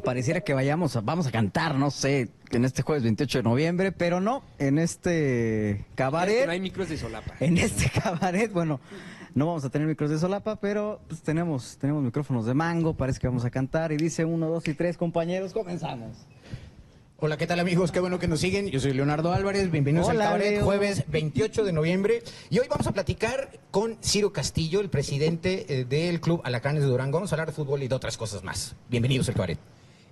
pareciera que vamos a cantar, no sé, en este jueves 28 de noviembre, pero no, en este cabaret. No hay micros de solapa. En este cabaret, bueno, no vamos a tener micros de solapa, pero pues tenemos micrófonos de mango, parece que vamos a cantar. Y dice 1, 2 y 3, compañeros, comenzamos. Hola, ¿qué tal, amigos? Qué bueno que nos siguen. Yo soy Leonardo Álvarez, bienvenidos Hola, al Cabaret, Leo. jueves 28 de noviembre. Y hoy vamos a platicar con Ciro Castillo, el presidente del Club Alacranes de Durango. Vamos a hablar de fútbol y de otras cosas más. Bienvenidos al Cabaret.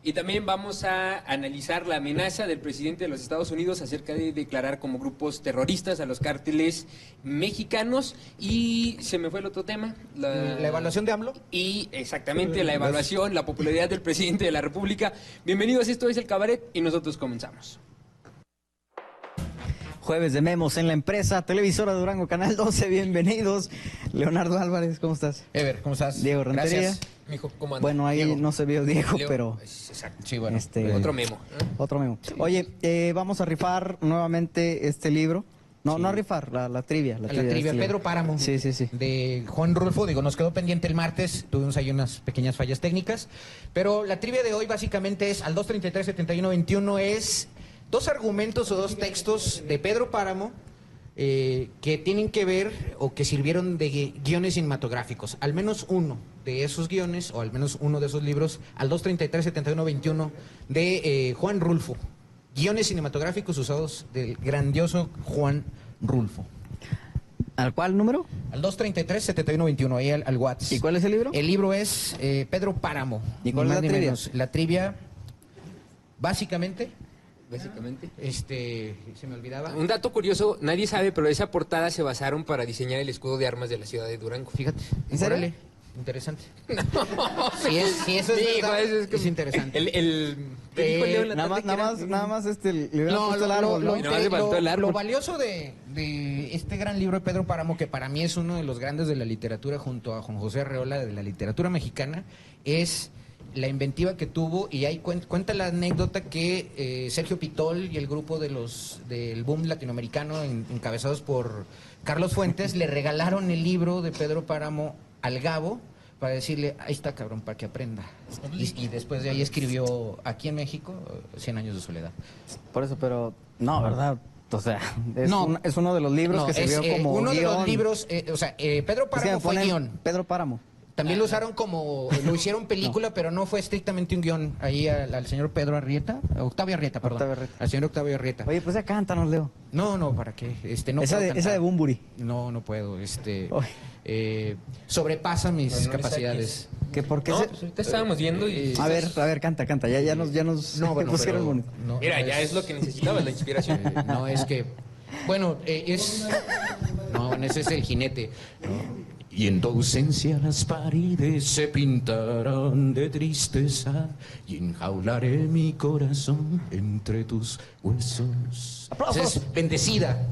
Y también vamos a analizar la amenaza del presidente de los Estados Unidos acerca de declarar como grupos terroristas a los cárteles mexicanos. Y se me fue el otro tema. ¿La evaluación de AMLO? Y exactamente, la evaluación, la popularidad del presidente de la República. Bienvenidos, esto es El Cabaret y nosotros comenzamos. Jueves de Memos en la empresa, televisora Durango, Canal 12, bienvenidos. Leonardo Álvarez, ¿cómo estás? Ever, ¿cómo estás? Diego Rentería. Gracias. Mijo, ¿cómo andas? Bueno, ahí Diego. no se vio Diego, Leo, pero... Exacto. Sí, bueno. Otro memo. Otro memo. Oye, vamos a rifar nuevamente este libro. No, Sí. no a rifar, la trivia. La trivia, Pedro Páramo. Sí, sí, sí. De Juan Rulfo. Digo, nos quedó pendiente el martes, tuvimos ahí unas pequeñas fallas técnicas. Pero la trivia de hoy básicamente es, al 233-7121, es dos argumentos o dos textos de Pedro Páramo que tienen que ver o que sirvieron de guiones cinematográficos. Al menos uno de esos guiones, o al menos uno de esos libros, al 233-7121 de Juan Rulfo. Guiones cinematográficos usados del grandioso Juan Rulfo. ¿Al cuál número? Al 233-7121, ahí al WhatsApp. ¿Y cuál es el libro? El libro es Pedro Páramo. ¿Y cuál Ni es más la ni trivia? menos. La trivia, básicamente, Básicamente. se me olvidaba. Un dato curioso, nadie sabe, pero esa portada se basaron para diseñar el escudo de armas de la ciudad de Durango. Fíjate. ¿En serio? Órale, interesante. Si eso es Sí, verdad, hijo, eso es interesante. ¿qué dijo Leo en la Nada tarde más, que era? nada más le hubiera No, puesto el árbol, ¿no? Y nada más le faltó el árbol. lo valioso de este gran libro de Pedro Páramo, que para mí es uno de los grandes de la literatura junto a Juan José Arreola de la literatura mexicana, es la inventiva que tuvo, y ahí cuenta la anécdota que Sergio Pitol y el grupo del boom latinoamericano encabezados por Carlos Fuentes le regalaron el libro de Pedro Páramo al Gabo para decirle, ahí está, cabrón, para que aprenda. Y después de ahí escribió aquí en México 100 años de soledad. Por eso, pero no, ¿verdad? O sea, No. es uno de los libros No, que sirvió es, como uno guión. de los libros, Pedro Es que Páramo me fue ponen guión. Pedro Páramo. También lo usaron lo hicieron película, pero no fue estrictamente un guión. Ahí al señor Pedro Arrieta, Octavio Arrieta, perdón. Octavio Arrieta. Al señor Octavio Arrieta. Oye, pues ya cántanos, Leo. No, ¿para qué? No esa, puedo esa de cantar. Bumburi. No puedo. Oye. Sobrepasa mis No, capacidades. ¿Que por qué No, se- pues ahorita estábamos viendo y... A ver, canta. Ya nos No, bueno, pusieron pero bonito. no, Mira, no ya es lo que necesitabas, la inspiración. No, es que... Bueno, No, ese es el jinete. Y en tu ausencia las paredes se pintarán de tristeza y enjaularé mi corazón entre tus huesos. ¡Aplausos! Esa es bendecida.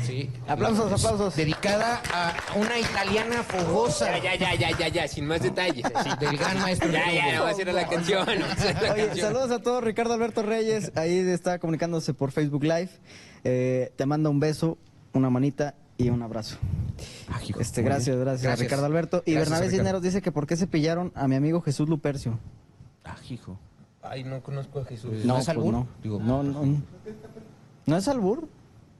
Sí. Aplausos. Dedicada a una italiana fogosa. Ya, sin más detalles. Sí, del gran maestro. Ya, no va a ser la canción. No va a ser la Oye, canción. saludos a todos. Ricardo Alberto Reyes, ahí está comunicándose por Facebook Live. Te manda un beso, una manita y un abrazo. Hijo, Gracias, Ricardo Alberto. Y Gracias, Bernabé Ricardo. Cisneros dice que por qué se pillaron a mi amigo Jesús Lupercio. Hijo. Ay, no conozco a Jesús. ¿No es pues albur? no. Digo, ¿No es albur?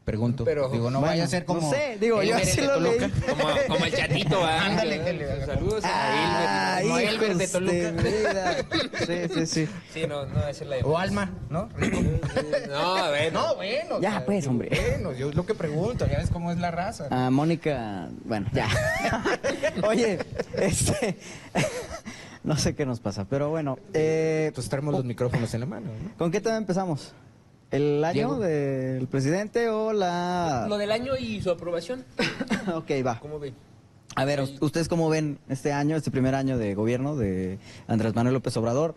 Pregunto. Pero- Digo, no Bueno, vaya a ser como... no sé, digo, yo Elmer así de lo Toluca. leí. Como el chatito, ¿va? Ándale, que le- Saludos a Como Elmer. Elmer de hijos Toluca. vida. Sí. Sí, no va a ser la O Alma, ¿no? No, a ver. No, bueno. Ya, pues, hombre. Bueno, yo es lo que pregunto, ya ves cómo es la raza. A Mónica, bueno, ya. Oye, no sé qué nos pasa, pero bueno. Entonces traemos los micrófonos en la mano, ¿no? ¿Con qué tema empezamos? ¿El año Diego. del presidente o la...? Lo del año y su aprobación. Ok, va. ¿Cómo ven? A ver, ¿ustedes cómo ven este año, este primer año de gobierno de Andrés Manuel López Obrador?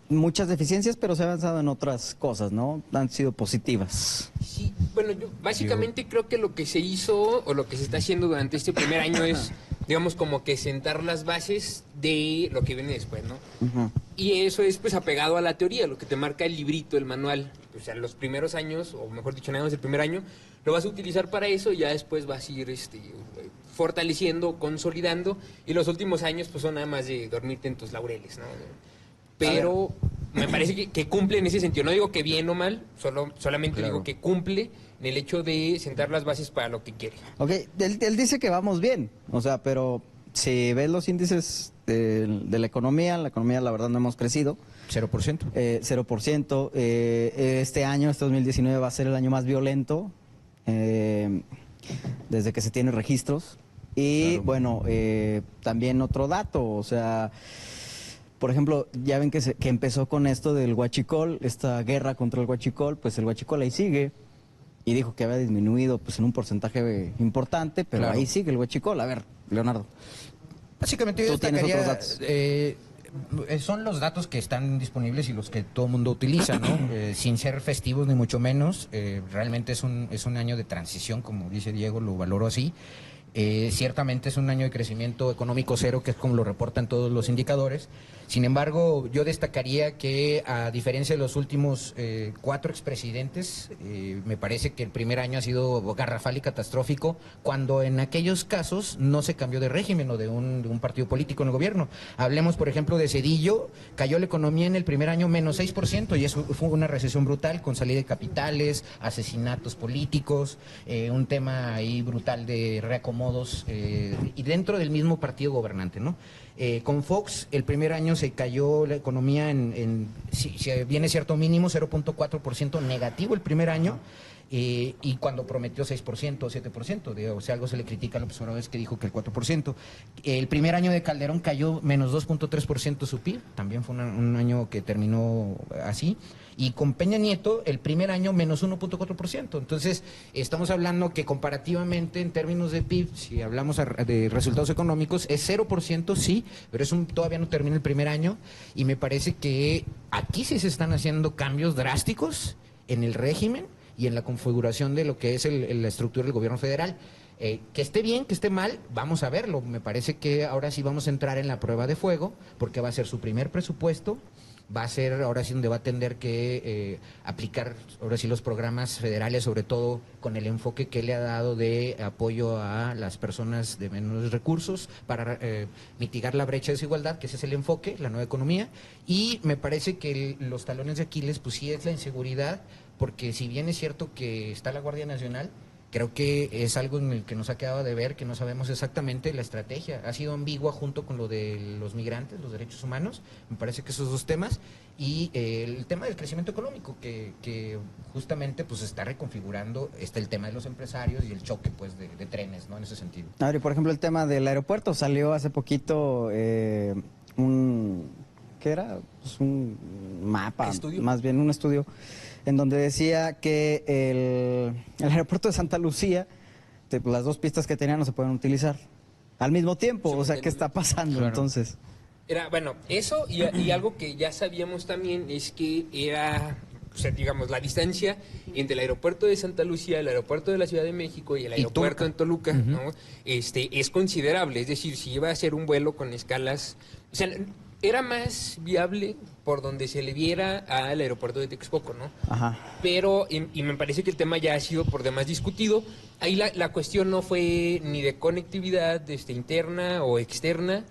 Muchas deficiencias, pero se ha avanzado en otras cosas, ¿no? Han sido positivas. Sí, bueno, yo básicamente creo que lo que se hizo o lo que se está haciendo durante este primer año es, digamos, como que sentar las bases de lo que viene después, ¿no? Ujú. Y eso es pues apegado a la teoría, lo que te marca el librito, el manual. O sea, los primeros años, o mejor dicho, nada más el primer año, lo vas a utilizar para eso y ya después vas a ir fortaleciendo, consolidando. Y los últimos años pues son nada más de dormirte en tus laureles, ¿no? pero me parece que cumple en ese sentido. No digo que bien o mal, solamente Claro. digo que cumple en el hecho de sentar las bases para lo que quiere. Ok, él dice que vamos bien, o sea, pero si ves los índices de la economía la verdad no hemos crecido. 0%. 0%. Este año, este 2019, va a ser el año más violento desde que se tienen registros. Y Claro. bueno, también otro dato, o sea, por ejemplo, ya ven que empezó con esto del huachicol, esta guerra contra el huachicol, pues el huachicol ahí sigue. Y dijo que había disminuido pues en un porcentaje importante, pero Claro. ahí sigue el huachicol. A ver, Leonardo. Básicamente yo Tú tienes destacaría, otros datos. son los datos que están disponibles y los que todo el mundo utiliza, ¿no? Sin ser festivos ni mucho menos, realmente es un año de transición, como dice Diego, lo valoro así. Ciertamente es un año de crecimiento económico cero, que es como lo reportan todos los indicadores. Sin embargo, yo destacaría que, a diferencia de los últimos 4 expresidentes, me parece que el primer año ha sido garrafal y catastrófico, cuando en aquellos casos no se cambió de régimen o de un partido político en el gobierno. Hablemos, por ejemplo, de Zedillo, cayó la economía en el primer año menos 6%, y eso fue una recesión brutal, con salida de capitales, asesinatos políticos, un tema ahí brutal de reacomodos, y dentro del mismo partido gobernante, ¿no? Con Fox, el primer año se cayó la economía si viene cierto mínimo, 0.4% negativo el primer año, y cuando prometió 6% o 7%, o sea, algo se le critica a López Obrador, es que dijo que el 4%. El primer año de Calderón cayó menos 2.3% su PIB, también fue un año que terminó así. Y con Peña Nieto, el primer año menos 1.4%. Entonces, estamos hablando que comparativamente en términos de PIB, si hablamos de resultados económicos, es 0%, sí, pero todavía no termina el primer año. Y me parece que aquí sí se están haciendo cambios drásticos en el régimen y en la configuración de lo que es la estructura del gobierno federal. Que esté bien, que esté mal, vamos a verlo. Me parece que ahora sí vamos a entrar en la prueba de fuego, porque va a ser su primer presupuesto. Va a ser ahora sí donde va a tener que aplicar ahora sí los programas federales, sobre todo con el enfoque que le ha dado de apoyo a las personas de menos recursos para mitigar la brecha de desigualdad, que ese es el enfoque, la nueva economía. Y me parece que los talones de Aquiles pues sí es la inseguridad, porque si bien es cierto que está la Guardia Nacional, creo que es algo en el que nos ha quedado de ver, que no sabemos exactamente la estrategia. Ha sido ambigua junto con lo de los migrantes, los derechos humanos. Me parece que esos dos temas. Y el tema del crecimiento económico, que justamente pues está reconfigurando. Está el tema de los empresarios y el choque pues de trenes, ¿no? En ese sentido. A ver, y por ejemplo, el tema del aeropuerto. Salió hace poquito ¿qué era? Pues un mapa, ¿Estudio? más bien un estudio, en donde decía que el aeropuerto de Santa Lucía, las 2 pistas que tenía no se pueden utilizar al mismo tiempo. O sea, ¿qué está pasando Claro. entonces? Era, bueno, eso y algo que ya sabíamos también es que era, o sea, digamos, la distancia entre el aeropuerto de Santa Lucía, el aeropuerto de la Ciudad de México y el aeropuerto en Toluca, ¿no? Es considerable. Es decir, si iba a ser un vuelo con escalas, o sea, era más viable por donde se le viera al aeropuerto de Texcoco, ¿no? Ajá. Pero, y me parece que el tema ya ha sido por demás discutido, ahí la cuestión no fue ni de conectividad interna o externa,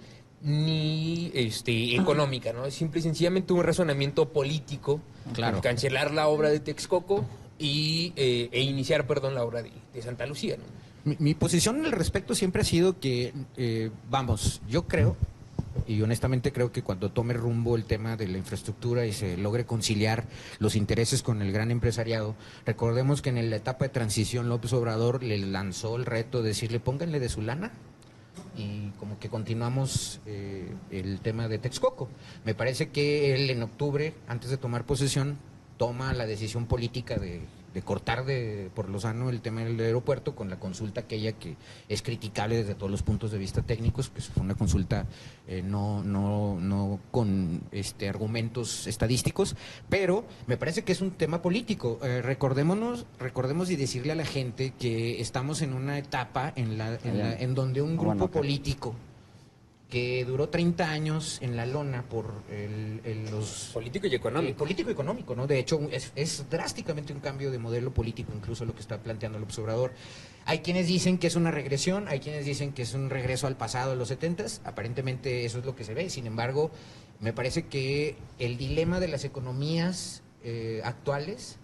ni económica, ¿no? Simple y sencillamente un razonamiento político, Claro. cancelar la obra de Texcoco e iniciar, perdón, la obra de Santa Lucía, ¿no? Mi posición al respecto siempre ha sido que, yo creo, y honestamente creo que cuando tome rumbo el tema de la infraestructura y se logre conciliar los intereses con el gran empresariado, recordemos que en la etapa de transición López Obrador le lanzó el reto de decirle pónganle de su lana, y como que continuamos el tema de Texcoco. Me parece que él en octubre, antes de tomar posesión, toma la decisión política de cortar por lo sano el tema del aeropuerto, con la consulta aquella que es criticable desde todos los puntos de vista técnicos, que fue una consulta no con argumentos estadísticos, pero me parece que es un tema político. Recordemos y decirle a la gente que estamos en una etapa en donde un grupo político que duró 30 años en la lona por los... Político y económico. Político y económico, ¿no? De hecho, es drásticamente un cambio de modelo político, incluso lo que está planteando López Obrador. Hay quienes dicen que es una regresión, hay quienes dicen que es un regreso al pasado de los 70s, aparentemente eso es lo que se ve. Sin embargo, me parece que el dilema de las economías actuales,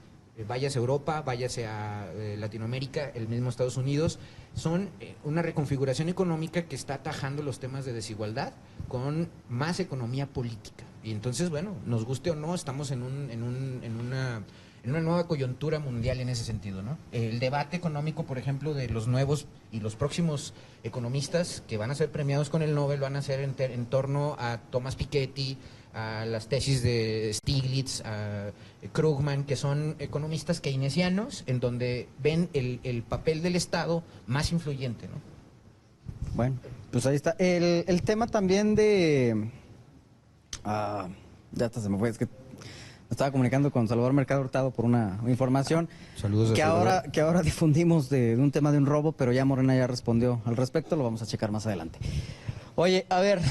váyase a Europa, váyase a Latinoamérica, el mismo Estados Unidos, son una reconfiguración económica que está atajando los temas de desigualdad con más economía política. Y entonces, bueno, nos guste o no, estamos en una nueva coyuntura mundial en ese sentido, ¿no? El debate económico, por ejemplo, de los nuevos y los próximos economistas que van a ser premiados con el Nobel van a ser en torno a Thomas Piketty, a las tesis de Stiglitz, a Krugman, que son economistas keynesianos, en donde ven el papel del Estado más influyente, ¿no? Bueno, pues ahí está. El tema también de... ya hasta se me fue, es que me estaba comunicando con Salvador Mercado Hurtado por una información Saludos que a Salvador. que ahora difundimos de un tema de un robo, pero ya Morena ya respondió al respecto, lo vamos a checar más adelante. Oye, a ver,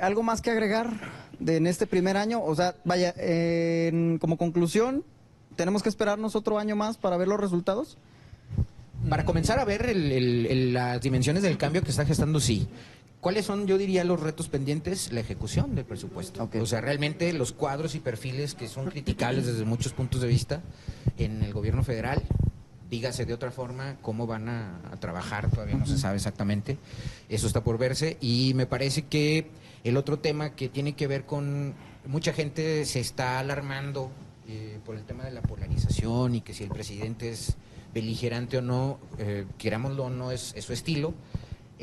¿algo más que agregar en este primer año? O sea, vaya, como conclusión, ¿tenemos que esperarnos otro año más para ver los resultados? Para comenzar a ver las dimensiones del cambio que está gestando, sí. ¿Cuáles son, yo diría, los retos pendientes? La ejecución del presupuesto. Okay. O sea, realmente los cuadros y perfiles que son criticables desde muchos puntos de vista en el gobierno federal, dígase de otra forma, cómo van a trabajar, todavía no se sabe exactamente, eso está por verse, y me parece que el otro tema que tiene que ver con, mucha gente se está alarmando por el tema de la polarización y que si el presidente es beligerante o no, querámoslo o no, es su estilo.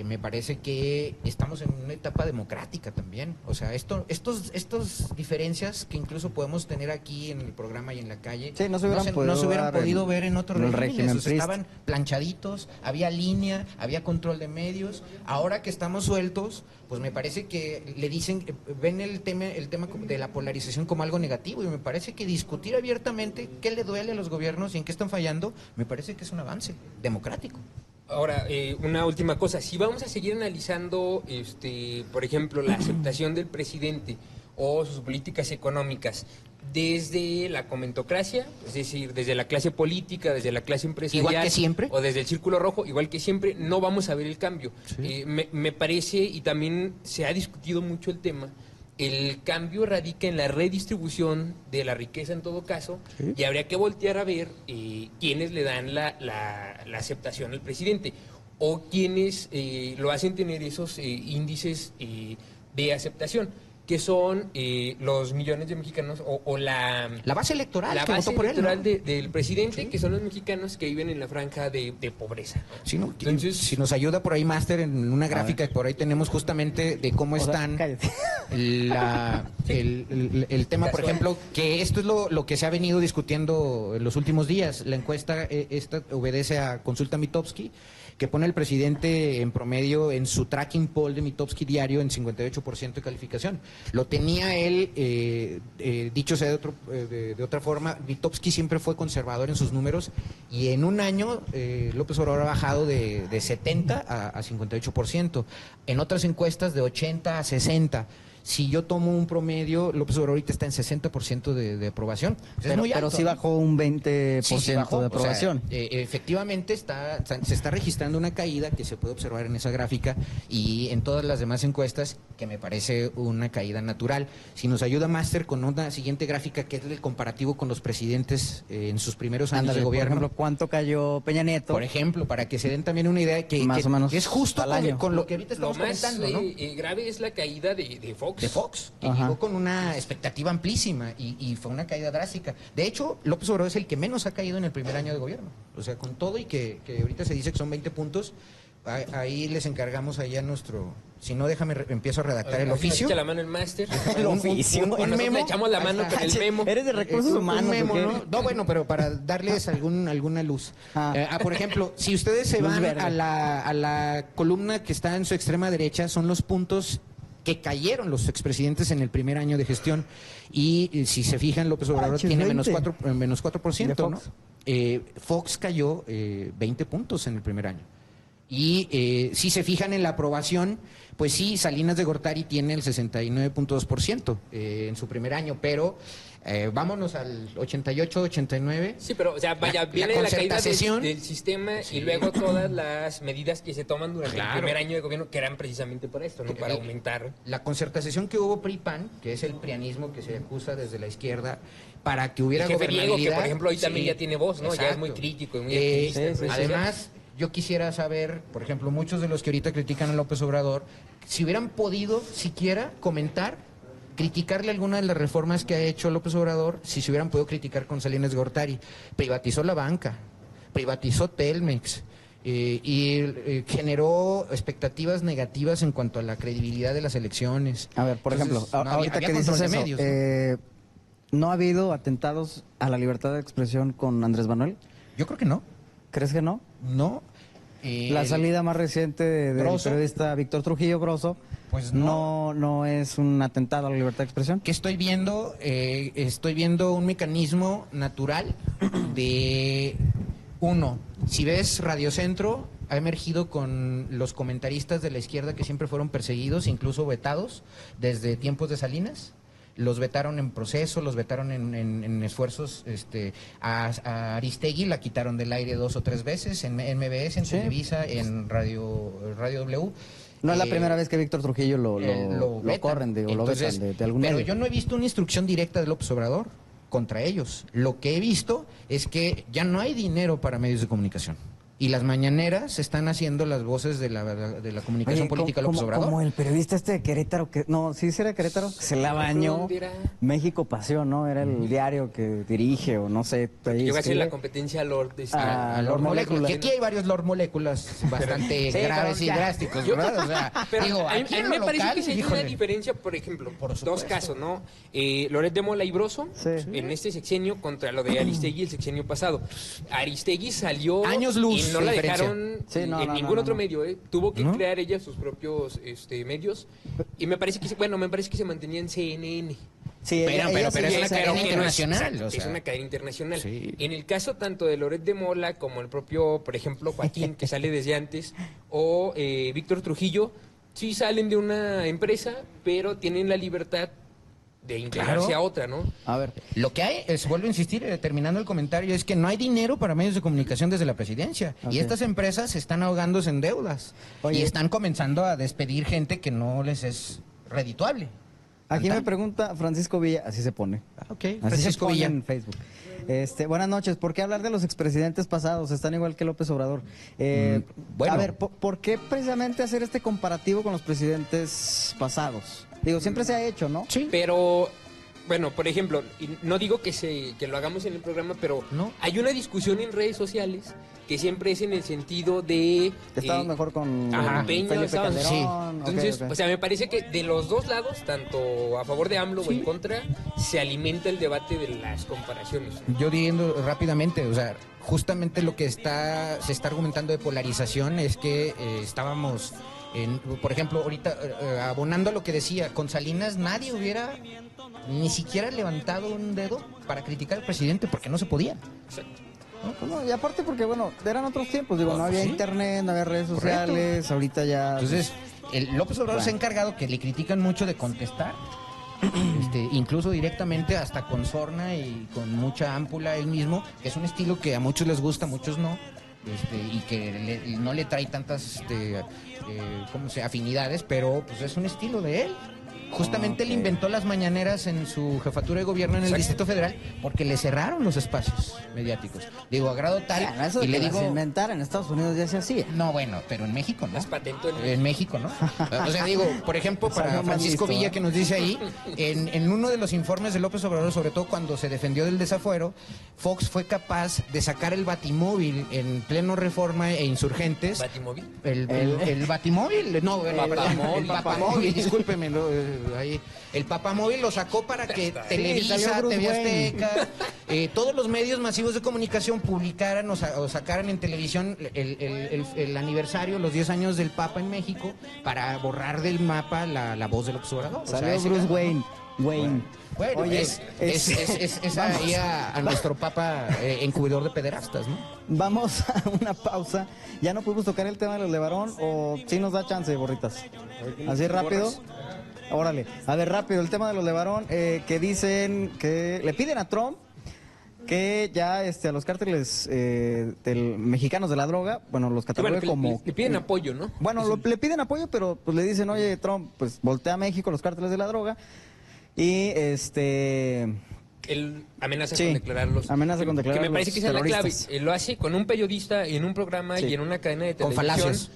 Me parece que estamos en una etapa democrática también. O sea, estas diferencias que incluso podemos tener aquí en el programa y en la calle, sí, no se hubieran podido ver en otros regímenes. O sea, PRI. estaban planchaditos, había línea, había control de medios. Ahora que estamos sueltos, pues me parece que le dicen, ven el tema de la polarización como algo negativo, y me parece que discutir abiertamente qué le duele a los gobiernos y en qué están fallando, me parece que es un avance democrático. Ahora, una última cosa, si vamos a seguir analizando, por ejemplo, la aceptación del presidente o sus políticas económicas desde la comentocracia, es decir, desde la clase política, desde la clase empresarial, igual que siempre, o desde el círculo rojo, igual que siempre, no vamos a ver el cambio. Sí. Me parece, y también se ha discutido mucho el tema, el cambio radica en la redistribución de la riqueza en todo caso, sí, y habría que voltear a ver quiénes le dan la aceptación al presidente o quiénes lo hacen tener esos índices de aceptación, que son los millones de mexicanos o la base electoral, la que base votó por electoral él, ¿no? del presidente, Sí, que son los mexicanos que viven en la franja de pobreza. Sí, ¿no? Entonces, si nos ayuda por ahí, Máster, en una gráfica que por ahí tenemos justamente de cómo están el tema, por ejemplo, que esto es lo que se ha venido discutiendo en los últimos días. La encuesta esta obedece a Consulta Mitofsky, que pone al presidente en promedio en su tracking poll de Mitofsky diario en 58% de calificación. Lo tenía él, dicho sea de otra forma, Mitofsky siempre fue conservador en sus números, y en un año López Obrador ha bajado de 70 a 58%. En otras encuestas de 80 a 60%. Si yo tomo un promedio, López Obrador ahorita está en 60% de aprobación. Pero sí bajó un 20% sí bajó, de aprobación. O sea, efectivamente se está registrando una caída que se puede observar en esa gráfica y en todas las demás encuestas, que me parece una caída natural. Si nos ayuda Máster con una siguiente gráfica, que es el comparativo con los presidentes en sus primeros años de gobierno. Por ejemplo, ¿cuánto cayó Peña Nieto? Por ejemplo, para que se den también una idea que más o menos es justo con lo que ahorita estamos lo más comentando, ¿no? grave es la caída de Fox. De Fox, que Ajá, llegó con una expectativa amplísima y fue una caída drástica. De hecho, López Obrador es el que menos ha caído en el primer año de gobierno. O sea, con todo y que ahorita se dice que son 20 puntos, ahí les encargamos allá nuestro... Si no, déjame, empiezo a redactar el oficio. Echa la mano el Máster. El oficio. O nosotros le echamos la mano con el memo. Eres de recursos humanos. Un memo, ¿o qué? ¿no? No, bueno, pero para darles alguna luz. Por ejemplo, si ustedes se van a la columna que está en su extrema derecha, son los puntos que cayeron los expresidentes en el primer año de gestión. Y si se fijan, López Obrador tiene menos 4%, ¿no? Fox cayó 20 puntos en el primer año. Y si se fijan en la aprobación, pues sí, Salinas de Gortari tiene el 69.2% en su primer año, pero vámonos al 88, 89. Sí, pero, o sea, vaya, viene la caída del sistema y luego todas las medidas que se toman durante el primer año de gobierno, que eran precisamente para esto, ¿no? Para aumentar. La concertación que hubo PRI-PAN, que es el prianismo que se acusa desde la izquierda, para que hubiera gobernabilidad. Diego, que por ejemplo hoy también ya tiene voz, ¿no? Exacto. Ya es muy crítico y muy activista. Además, yo quisiera saber, por ejemplo, muchos de los que ahorita critican a López Obrador, si hubieran podido siquiera comentar, criticarle alguna de las reformas que ha hecho López Obrador, si se hubieran podido criticar con Salinas de Gortari. Privatizó la banca, privatizó Telmex, generó expectativas negativas en cuanto a la credibilidad de las elecciones. A ver, por ejemplo, ahorita que dices eso, medios, ¿no ha habido atentados a la libertad de expresión con Andrés Manuel? Yo creo que no. ¿Crees que no? No. La salida más reciente del periodista Víctor Trujillo Broso, pues no es un atentado a la libertad de expresión. ¿Qué estoy viendo? Estoy viendo un mecanismo natural de uno. Si ves Radio Centro, ha emergido con los comentaristas de la izquierda que siempre fueron perseguidos, incluso vetados, desde tiempos de Salinas. Los vetaron en Proceso, los vetaron en esfuerzos. A Aristegui la quitaron del aire 2 o 3 veces, en MBS, en Televisa, en Radio W. No es la primera vez que Víctor Trujillo lo corren o lo vetan de algún medio. Pero yo no he visto una instrucción directa de López Obrador contra ellos. Lo que he visto es que ya no hay dinero para medios de comunicación. Y las mañaneras están haciendo las voces de la comunicación política de López Obrador. Como el periodista de Querétaro, sí era Querétaro, se la bañó. México Pasión, ¿no? Era el diario que dirige o no sé. Yo voy a hacer la competencia a Lord. A Lord Moléculas. Que aquí hay varios Lord Moléculas bastante graves y drásticos, ¿verdad? O sea, pero digo, a mí me parece que sí hay una diferencia, por ejemplo, dos casos, ¿no? Loret de Mola y Broso, en este sexenio contra lo de Aristegui el sexenio pasado. Aristegui salió... Años luz. Y no la dejaron en ningún otro medio, tuvo que crear ella sus propios medios y me parece que se mantenía en CNN. Sí, pero es una cadena internacional. Es una cadena internacional. Sí. En el caso tanto de Loret de Mola como el propio, por ejemplo, Joaquín, que sale desde antes, o Víctor Trujillo, sí salen de una empresa, pero tienen la libertad de integrarse a otra, ¿no? A ver, lo que hay, vuelvo a insistir, terminando el comentario, es que no hay dinero para medios de comunicación desde la presidencia. Okay. Y estas empresas están ahogándose en deudas. Oye, y están comenzando a despedir gente que no les es redituable. Aquí me pregunta Francisco Villa, así se pone. Okay. Así Francisco Villa en Facebook. Buenas noches, ¿por qué hablar de los expresidentes pasados? Están igual que López Obrador. Bueno. A ver, ¿por qué precisamente hacer este comparativo con los presidentes pasados? Digo, siempre se ha hecho, ¿no? Sí. Pero, bueno, por ejemplo, no digo que lo hagamos en el programa, pero hay una discusión en redes sociales que siempre es en el sentido de... Estamos mejor con Peña, Felipe Calderón. Sí. Entonces, o sea, me parece que de los dos lados, tanto a favor de AMLO o en contra, se alimenta el debate de las comparaciones. Yo diciendo rápidamente, o sea, justamente lo que se está argumentando de polarización es que estábamos... por ejemplo, ahorita abonando a lo que decía, con Salinas nadie hubiera ni siquiera levantado un dedo para criticar al presidente porque no se podía. Exacto. No, y aparte porque, bueno, eran otros tiempos, digo, no había internet, no había redes sociales, ahorita ya... Entonces, López Obrador se ha encargado, que le critican mucho, de contestar, incluso directamente, hasta con sorna y con mucha ámpula él mismo, que es un estilo que a muchos les gusta, a muchos no. Y que no le trae tantas afinidades, pero pues es un estilo de él. Justamente él inventó las mañaneras en su jefatura de gobierno en el Distrito Federal porque le cerraron los espacios mediáticos. Digo, a grado tal... Eso y le digo, inventar en Estados Unidos ya se hacía. No, bueno, pero en México no. Es patente en México, ¿no? O sea, digo, por ejemplo, para Francisco Villa, que nos dice ahí, en uno de los informes de López Obrador, sobre todo cuando se defendió del desafuero, Fox fue capaz de sacar el Batimóvil en pleno Reforma e Insurgentes. ¿Batimóvil? El Batimóvil, no, el Papamóvil, discúlpeme, ahí. El Papamóvil lo sacó para que Televisa, TV Azteca, todos los medios masivos de comunicación publicaran o sacaran en televisión el aniversario, los 10 años del Papa en México, para borrar del mapa la voz del observador. Salió Bruce Wayne. Wayne. Bueno, Oye, es ahí a nuestro papa encubridor de pederastas, ¿no? Vamos a una pausa. ¿Ya no pudimos tocar el tema de los LeBaron o sí nos da chance, borritas? Así rápido. Órale. A ver, rápido, el tema de los LeBaron, que dicen que le piden a Trump que ya a los cárteles mexicanos de la droga, bueno, los catalogan como... Le piden apoyo, ¿no? Bueno, le piden apoyo, pero pues le dicen, oye, Trump, pues voltea a México los cárteles de la droga y Él amenaza Sí, con declararlos. amenaza con Que me declararlos parece que esa es la clave. terroristas. Él lo hace con un periodista en un programa Sí. y en una cadena de Con televisión. falacias.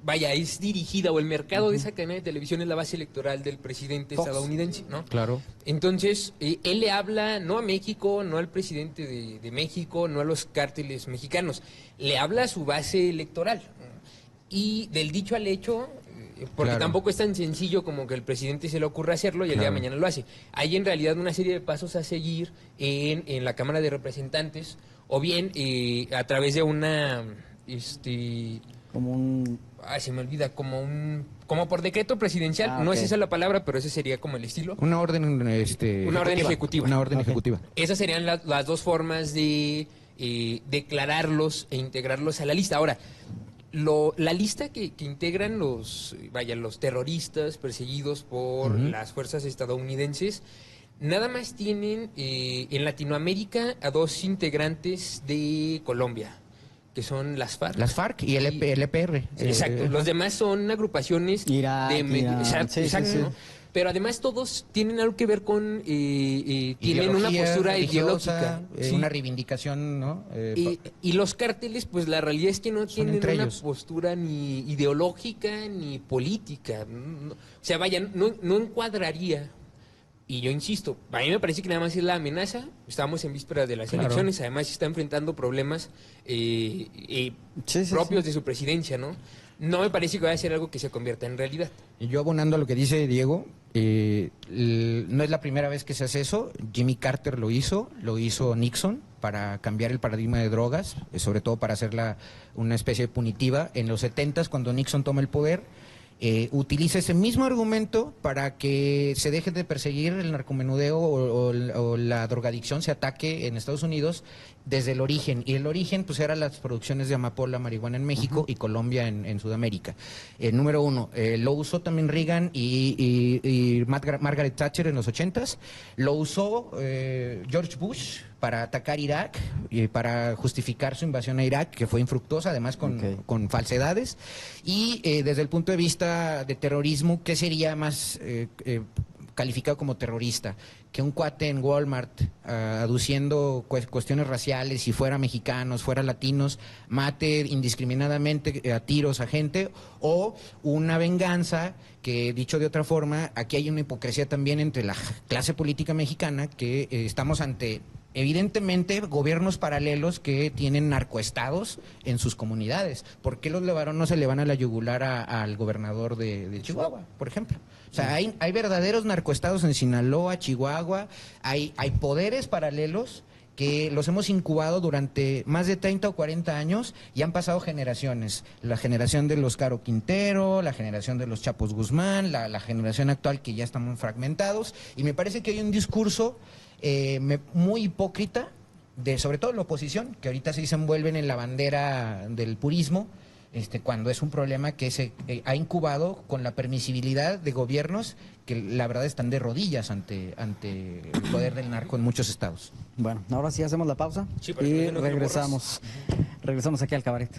Vaya, es dirigida, o el mercado de esa cadena de televisión es la base electoral del presidente Fox. estadounidense, ¿no? Claro. Entonces, él le habla no a México, no al presidente de México, no a los cárteles mexicanos, le habla a su base electoral. Y del dicho al hecho, porque Claro. tampoco es tan sencillo como que el presidente se le ocurra hacerlo y el día de Claro. mañana lo hace. Hay en realidad una serie de pasos a seguir en la Cámara de Representantes, o bien a través de una... Como un... se me olvida, como por decreto presidencial, Ah, no ok. es esa la palabra, pero ese sería como el estilo. Una orden, Una orden ejecutiva. Una orden Ok. ejecutiva. Esas serían las dos formas de declararlos e integrarlos a la lista. Ahora, la lista que integran los terroristas perseguidos por Ujú. las fuerzas estadounidenses, nada más tienen en Latinoamérica a dos integrantes de Colombia, que son las FARC. Las FARC y el EPR. Exacto, los demás son agrupaciones Irak, Irán, Exacto, sí, sí, exacto, sí. ¿no? Pero además todos tienen algo que ver con tienen una Ideología postura religiosa, ideológica, sí. una reivindicación, ¿no? Y los cárteles, pues la realidad es que no tienen entre una ellos. postura ni ideológica ni política. O sea, vaya, no encuadraría. Y yo insisto, a mí me parece que nada más es la amenaza. Estamos en vísperas de las Claro. elecciones, además se está enfrentando problemas Sí, propios sí. de su presidencia, ¿no? No me parece que vaya a ser algo que se convierta en realidad. Y yo abonando a lo que dice Diego, no es la primera vez que se hace eso. Jimmy Carter lo hizo Nixon para cambiar el paradigma de drogas, sobre todo para hacerla una especie de punitiva. En los 70s, cuando Nixon toma el poder, utiliza ese mismo argumento para que se deje de perseguir el narcomenudeo o la drogadicción, se ataque en Estados Unidos desde el origen. Y el origen pues eran las producciones de amapola, marihuana en México y Colombia en Sudamérica. Número uno, lo usó también Reagan y Margaret Thatcher en los 80s. Lo usó George Bush para atacar Irak y para justificar su invasión a Irak, que fue infructuosa, además con falsedades. Y desde el punto de vista de terrorismo, ¿qué sería más calificado como terrorista? Que un cuate en Walmart, aduciendo cuestiones raciales, si fuera mexicanos, fuera latinos, mate indiscriminadamente a tiros a gente, o una venganza que, dicho de otra forma, aquí hay una hipocresía también entre la clase política mexicana, que estamos ante... evidentemente, gobiernos paralelos que tienen narcoestados en sus comunidades. ¿Por qué los LeBaron no se le van a la yugular al gobernador de Chihuahua, por ejemplo? O sea, hay verdaderos narcoestados en Sinaloa, Chihuahua, hay poderes paralelos que los hemos incubado durante más de 30 o 40 años y han pasado generaciones. La generación de los Caro Quintero, la generación de los Chapos Guzmán, la generación actual que ya estamos fragmentados. Y me parece que hay un discurso muy hipócrita, sobre todo la oposición, que ahorita sí se envuelven en la bandera del purismo, cuando es un problema que se ha incubado con la permisibilidad de gobiernos que la verdad están de rodillas ante el poder del narco en muchos estados. Bueno, ahora sí hacemos la pausa Sí, para que y no se enojen regresamos aquí al cabaret.